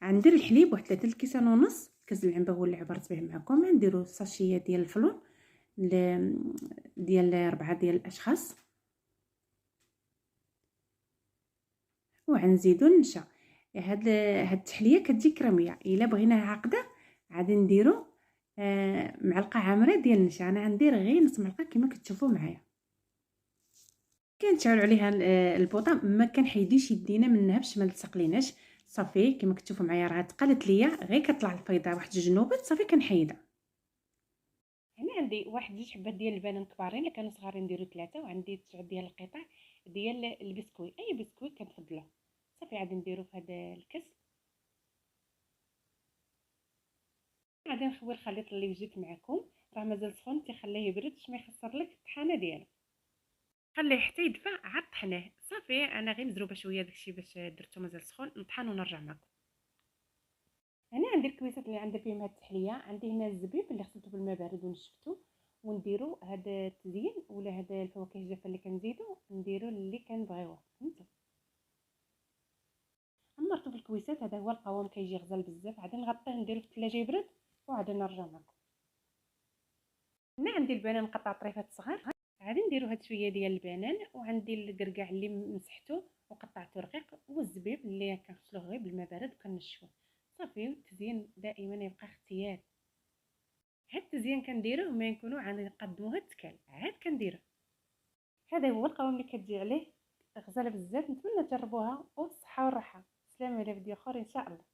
غندير الحليب واحد 3 الكيسان ونص. كاس العنبه هو اللي عبرت به معكم. غنديروا ساشيه ديال الفلون ديال 4 ديال الاشخاص، وغنزيدوا النشا. هاد التحليه كتجي كريميه. الا بغيناها عاقده غادي نديروا معلقه عامره ديال النشا. انا غندير غير نص معلقه كما كتشوفوا معايا. كنشعلوا عليها البوطه، ما كنحيديش يدينا منها باش ما تسقليناش. صافي كما كتشوفوا معايا راه تقلت ليا، غير كطلع الفيضه واحد 2 جنوبات صافي كنحيدها. هنا عندي واحد 2 حبات ديال البنان كبارين، اللي كانوا صغارين نديروا 3، وعندي 9 ديال القطع ديال البسكوي، اي بسكوي كنفضلوه. صافي غادي نديرو في هذا الكاس. غادي نخوي الخليط اللي وجدت معكم، راه مازال سخون، تيخليه يبرد باش ما يخسر لك الطحانه ديالو. خليه حتى يدفى عاد طحنيه. صافي انا غير مزروبه شويه داكشي باش درتو مازال سخون. نطحن ونرجع معكم. هنا عندي الكويسات اللي عندي فيهم هاد التحليه. عندي هنا الزبيب اللي غسلته بالماء بارد ونشفته، ونديرو هذا التزيين ولا هذا الفواكه الجافه اللي كنزيدو نديرو اللي كنبغيوه. فهمتوا؟ عمرته في الكويسات. هذا هو القوام، كيجي غزال بزاف. غادي نغطيه نديرو في الثلاجه يبرد وغادي نرجع معكم. هنا عندي البنان مقطع طريفات صغار. غادي نديرو هاد شويه ديال البنان، وعندي الكركاع اللي مسحته وقطعته رقيق، والزبيب اللي كنغسلوه غير بالماء بارد وكنشفوه. صافي. التزيين دائما يبقى اختيار. هاد التزيين كنديروه ما نكونوا عاد نقدموه التكال عاد كنديروه. هذا هو القوام اللي كتجي عليه غزاله بزاف. نتمنى تجربوها، والصحه والراحه. سلام على فيديو اخر ان شاء الله.